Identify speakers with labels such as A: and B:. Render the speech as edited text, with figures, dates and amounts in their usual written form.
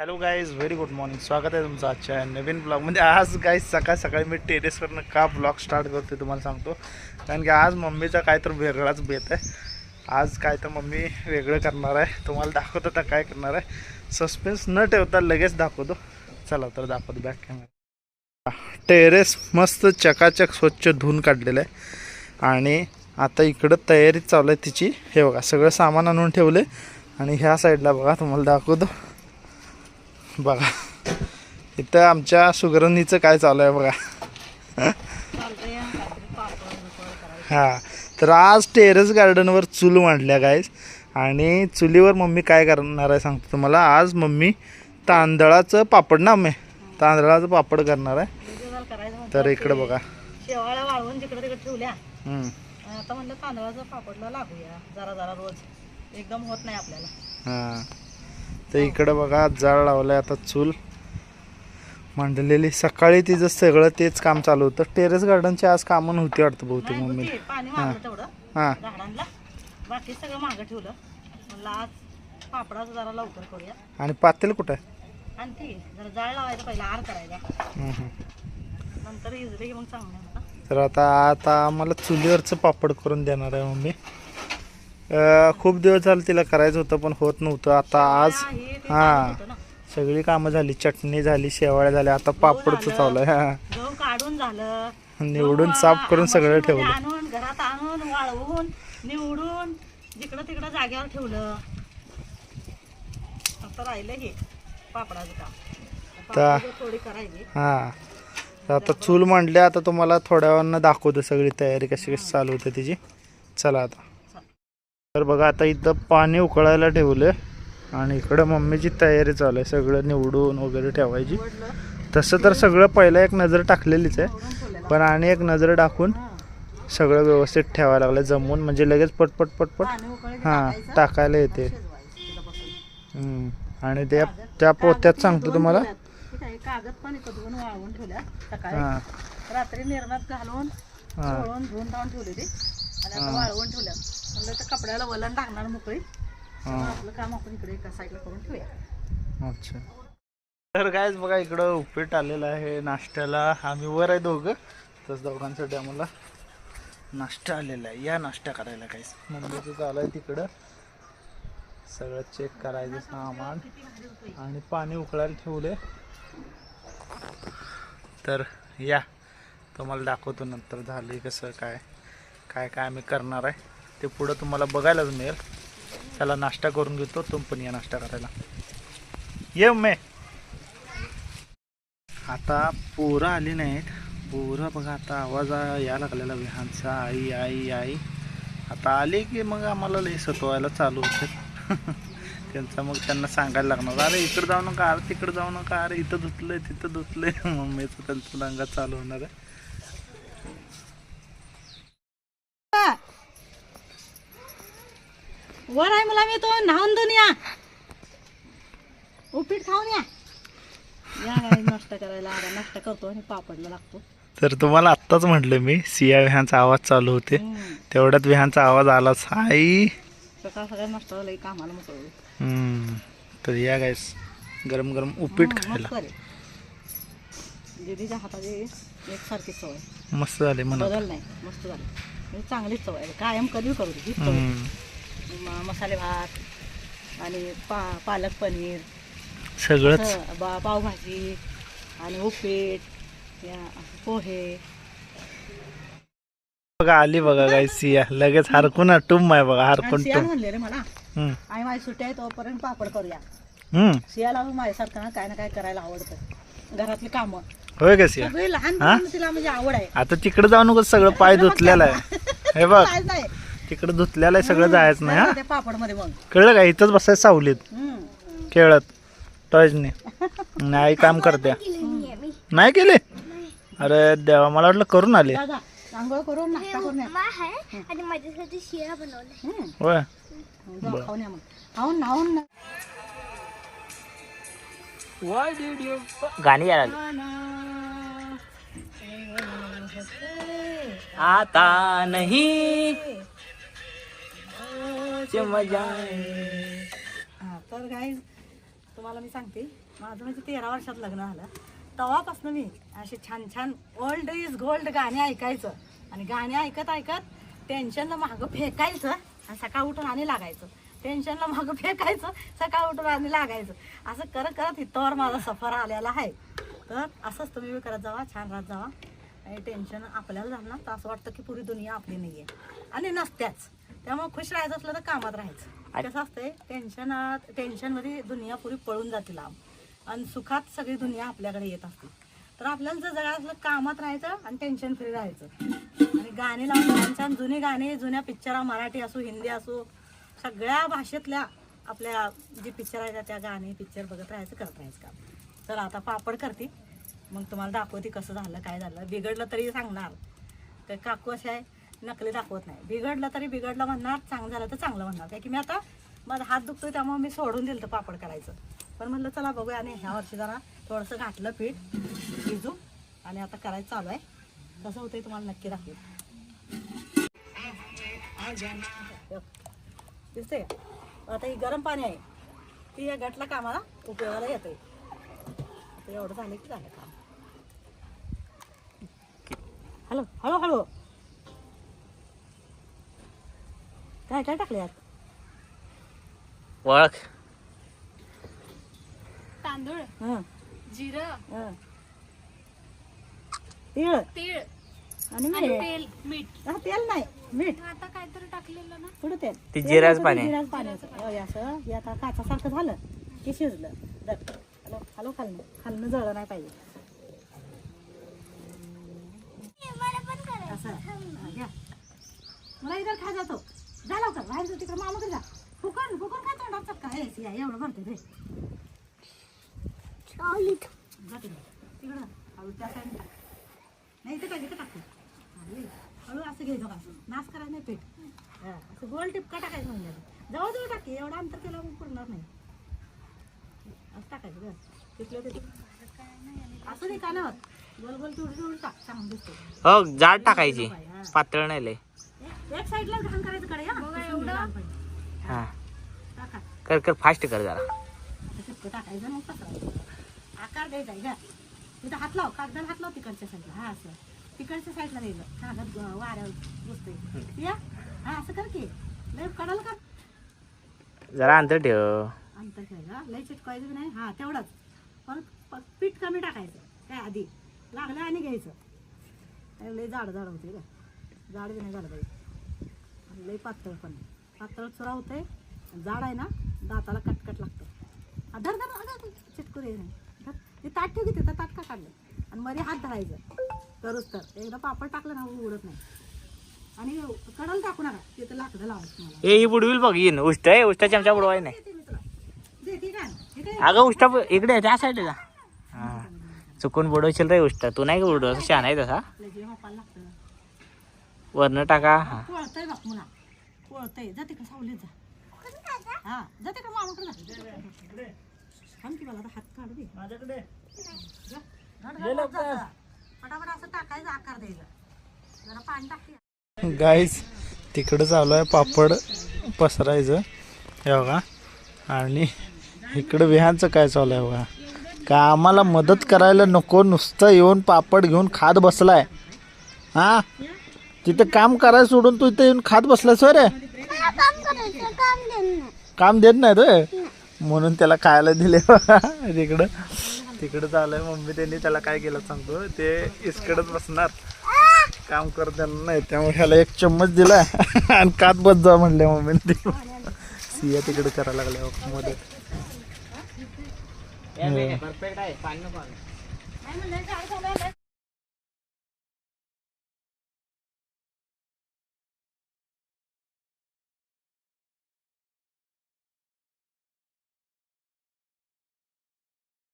A: Hello guys, very good morning. स्वागत आहे तुमचं आजच्या नवीन ब्लॉगमध्ये. आज गाईज सकाळी मी टेरेसवरनं का ब्लॉग स्टार्ट करतो तुम्हाला सांगतो. कारण की आज मम्मीचा काय तर वेगळाच बेत आहे. आज काय तर मम्मी वेगळं करणार आहे. तुम्हाला दाखवतो तर काय करणार आहे. सस्पेन्स न ठेवता लगेच दाखवतो. चला तर दाखवतो बॅक कॅमेरा. टेरेस मस्त चकाचक स्वच्छ धुवून काढलेलं आहे आणि आता इकडं तयारी चालू आहे तिची. हे बघा सगळं सामान आणून ठेवले आणि ह्या साईडला बघा तुम्हाला दाखवतो. बघा इथं आमच्या सुगरणीचं काय चालू आहे बघा. हां, तर आज टेरेस गार्डनवर चूल मांडल्या गाईज आणि चुलीवर मम्मी काय करणार आहे सांगतो तुम्हाला. आज मम्मी तांदळाचं पापड ना तांदळाचं पापड करणार आहे. तर इकडे बघा
B: शेवाळ्या वाळवून जिकडे तिकडे ठेवल्या. आता म्हणलं तांदळाचं पापडला लागूया जरा जरा रोज, एकदम होत नाही आपल्याला.
A: हां, तर इकडं बघा जाळ लावलंय. आता चूल मांडलेली. सकाळी तिचं सगळं तेच काम चालू होतं. टेरेस गार्डनची आज कामं नव्हती वाटतं बहुतेक मम्मी.
B: पाणी मागलं तेवढं झाडांना, बाकी सगळं मागं ठेवलं. म्हणलं आज पापडाचं जरा लवकर करूया.
A: आणि पातेल कुठं आहे?
B: आणि ती जरा जाळ लावायचं, पहिला आर करायचा, नंतर इजले की मग चांगलं.
A: तर आता आम्हाला चुलीवरचं पापड करून देणार आहे मम्मी. खूप दिवस झालं तिला करायचं होतं पण होत नव्हतं. आता आज हां सगळी कामं झाली. चटणी झाली, शेवाळ्या झाल्या, आता पापडचं चालू आहे.
B: गहू काढून झालं,
A: निवडून साफ करून सगळं ठेवलं.
B: आणून घरात आणून वाळवून निवडून जिकडं तिकडं जागेवर ठेवलं. आता राहिलं हे पापडाचं काम, थोडी करायची.
A: हां, आता चूल मांडल्या. आता तुम्हाला थोड्या वेळानं दाखवतो सगळी तयारी कशी कशी चालू होते तिची. चला आता. तर बघा आता इथं पाणी उकळायला ठेवलं आणि इकडं मम्मीची तयारी चालू आहे सगळं निवडून वगैरे ठेवायची. तसं तर सगळं पहिलं एक नजर टाकलेलीच आहे, पण आणि एक नजर टाकून सगळं व्यवस्थित ठेवायला लागलं जमवून, म्हणजे लगेच पटपट पटपट हां टाकायला येते. आणि त्या पोत्यात सांगतो तुम्हाला
B: कागद पण कधून वाळवून ठेवल्या. सकाळी रात्री निर्मात घालून वाळवून धुवून धावून ठेवले ते आणि आता वाळवून ठेवल्या. म्हणलं तर कपड्याला वलन टाकणार मोकळी. आपलं काम आपण इकडे एका साईडला करून ठेवूया.
A: अच्छा, तर गायच बघा इकडं उपीट आलेलं आहे नाश्त्याला. आम्ही वर आहे दोघं, तसं दोघांसाठी आम्हाला नाश्ता आलेला आहे. या नाश्ता करायला काहीच मम्मीचं चालू आहे तिकडं सगळं चेक करायचं सामान आणि पाणी उकळायला ठेवले. तर या तुम्हाला दाखवतो नंतर झालं कसं काय काय काय आम्ही करणार आहे ते पुढं तुम्हाला बघायलाच मिळेल. त्याला नाश्ता करून घेतो, तुम पण या नाश्ता करायला. ये मे आता पोरं आली नाहीत. पोरं बघा आता आवाज यायला लागलेला विहानचा, आई आई आई. आता आले की मग आम्हाला लई सतवायला चालू होते. त्यांचा मग त्यांना सांगायला लागणार, अरे इकडं जाऊ नका, अरे तिकडं जाऊ नका, अरे इथं धुतलंय तिथं धुतलंय. मम्मीचं त्यांचं दंगा चालू होणार आहे.
B: वर आहे मला, मी तो न्हावून दोन या, उपीट खाऊन या. नाश्ता करायला नाश्ता करतो आणि पापडला लागतो.
A: तर तुम्हाला आत्ताच म्हटलं मी सिया विहानचा आवाज चालू होते, तेवढ्यात विहानचा आवाज आलाच. आई
B: सकाळ सकाळ नाश्ता लई कामाला मोकळं.
A: तर या गायस गरम गरम उपीट खायला.
B: दीदीच्या हाताची एकसारखी सवय,
A: मस्त झाले म्हणा,
B: बदल नाही, मस्त झाली. म्हणजे चांगलीच सवय आहे, कायम कधी करू दे. मसाले भात आणि पालक पनीर
A: सगळंच,
B: पावभाजी आणि उपीट, पोहे.
A: बघा आली बघा गाय सिया, लगेच हरकून टुम आहे बघा, हरकून टुम
B: म्हणले रे मला, आई माझी सुट्टी आहे तोपर्यंत पापड करूया. सियाला माझ्यासारखं काय ना काय करायला आवडतं, घरातली कामं.
A: होय का सिया?
B: लहान तिला म्हणजे आवड आहे.
A: आता तिकडे जाऊ नको, सगळं पाय धुतलेलं आहे. हे बघ तिकडे धुतलेलं आहे, सगळं जायचं नाही. हा
B: पापड मध्ये मग
A: कळलं का? इथंच बसायचं सावलीत खेळत टॉयजने. नाही काम करत्या, नाही केले. अरे देवा, मला वाटलं करून आले.
B: आंघोळ करून नाश्ता करून
A: होय. गाणी यायला आता नाही
B: तर काय तुम्हाला मी सांगते, माझं म्हणजे 13 वर्षात लग्न झालं. तेव्हापासून मी असे छान छान ओल्ड इज गोल्ड गाणी ऐकायचं आणि गाणी ऐकत ऐकत टेन्शनला मागं फेकायचं आणि सकाळ उठून आणि लागायचं. टेन्शनला मागं फेकायचं, सकाळ उठून आणि लागायचं. असं करत करत इथवर माझा सफर आलेला आहे. तर असंच तुम्ही करत जावा, छान राहत जावा. आणि टेन्शन आपल्याला झालं ना तर असं वाटतं की पुरी दुनिया आपली नाही आहे आणि नसत्याच. त्यामुळे खुश राहायचं असलं तर कामात राहायचं. कसं असतंय, टेन्शनमध्ये दुनिया पुरी पळून जाते लांब आणि सुखात सगळी दुनिया आपल्याकडे येत असते. तर आपल्याला जर जगायचं असलं कामात राहायचं आणि टेन्शन फ्री राहायचं. आणि गाणी लावून छान छान जुनी गाणी, जुन्या पिक्चर, मराठी असो हिंदी असो, सगळ्या भाषेतल्या आपल्या जे पिक्चर आहेत त्या गाणी पिक्चर बघत राहायचं, करत राहायचं काम. तर आता पापड करते, मग तुम्हाला दाखवते कसं झालं काय झालं. बिघडलं तरी सांगणार, तर काकू अशी आहे नकली दाखवत नाही. बिघडलं तरी बिघडलं म्हणणार, चांगलं झालं तर चांगलं म्हणणार. काय की मी आता माझा हात दुखतोय त्यामुळे मी सोडून दिलं तर पापड करायचं. पण म्हणलं चला बघूया. आणि ह्या वर्षी जरा थोडंसं घातलं पीठ भिजू आणि आता करायचं चालू आहे. कसं होतंय तुम्हाला नक्की दाखवेल. दिसतंय आता ही गरम पाणी आहे, ती या गटला कामाला उपयोगाला येते. आता एवढं झालं की झालं काम. हॅलो हळू हळू काय काय टाकले यात?
C: ओळख
D: तांदूळ,
B: हं
D: जिरं,
B: हं तीळ
D: तीळ
B: आणि
D: आणि
B: मीठ.
D: तेल, मीठ.
B: हा, तेल नाही मीठ,
D: आता काहीतरी टाकलेलं ना.
B: थोडं तेल.
C: ते
B: तेल
C: जिराचं
B: नव्हतं,
C: पाणी.
B: ते जिराचं पाण्याचं. होय, असं हे आता काचासारखं झालं की शिजलं. हॅलो हॅलो खालनं जळलं नाही पाहिजे. असं हा, घ्या. मला इधर खा जातो. जा लवकर बाहेर जाऊ, तिकडे मामाकडे जा. फुकून फुकून काय तोंडात चटका हे या एवढं भरते रे. जा तिकडं हळू त्या साईडने टाक. नाही इथे पाहिजे का टाकतो. हळू असं घ्यायचं का, नाश करायचं नाही पीठ. हा, असं गोल टिपका टाकायचं म्हणजे जवळ जवळ टाकी. एवढं अंतर केलं मग पुरणार नाही. असं टाकायचं बरं तिथलं तिथं असं नाही का नाही गोल गोल तेवढी तेवढी टाक, चांगलं दिसतो.
C: हो जाड टाकायची, पातळ नाही लय.
B: एक साईडला घाण करायचं कडे. हा एवढं
C: हा
B: टाका.
C: कर कर फास्ट कर जरा.
B: असं टिपकं टाकायचं मग पसरायचं. आकार द्यायचा आहे का तिथं. हात लाव, कागदाला हात लाव तिकडच्या साईडला. हा असं तिकडच्या साईडला द्यायचं. कागद वाऱ्यावर बसतोय या. हा असं कर की लय कडाल कर.
C: जरा अंतर ठेव.
B: अंतर ठेवायचं, लय चिटकायचं बी नाही. हा तेवढंच. परत पीठ कमी टाकायचं काय आधी लागलं आणि घ्यायचं. लय जाड जाड होते का, जाड बी नाही झालं पाहिजे. लय पातळ पण पातळ चुरा होतंय. जाड आहे ना दाताला कटकट लागतं. धर धर अगं चिटकू दे नाही. धर ते ताट ठेव की तिथं. ताट का काढलं आणि मध्ये हात धरायचं करूच. तर एकदा पापड टाकलं ना उडत नाही. आणि कडाला टाकू नका, तिथं लाकडं लावायचं तुम्हाला.
C: ए ही बुडविल बघ येईन. उष्ट आहे, उष्टा चमचा बुडवाय नाही.
B: देते मी तुला. दे ठीक आहे. हे काय
C: अगं उष्टा इकडे त्या साईडला. हा चुकून बुडवशील रे उष्टा. तू नाही का बुडव, शहाणा आहे तसा.
B: आपलं जे वापायला लागतं.
C: वरनं टाका. हा
B: पोळतंय बघ मुला, पोळतंय. जाते का सावलीत जा. हा जाते का मामाकडे जा. थांब की मला आता हात काढू दे
A: माझ्याकडे.
B: जा. जा. फटाफट असं टाकायचं, आकार द्यायचा. जरा पाणी टाकते.
A: गाईस तिकडं चालू आहे पापड पसरायचं हे बघा. आणि इकडं विहानचं काय चालू आहे बघा. का आम्हाला मदत करायला नको, नुसतं येऊन पापड घेऊन खात बसलाय. हा तिथं काम करायला सोडून तू इथं येऊन खात बसलास रे. काम देत नाही रे, म्हणून त्याला खायला दिले. तिकडं तिकडं चालू मम्मी त्यांनी त्याला काय केलं सांगतो. ते इसकडत बसणार, काम करत त्यांना नाही. त्यामुळे ह्याला एक चम्मच दिला आणि कात बस जा म्हणले मम्मीने. ते सिया तिकडे करायला लागल्या मदत.
C: परफेक्ट आहे. पाणी नको.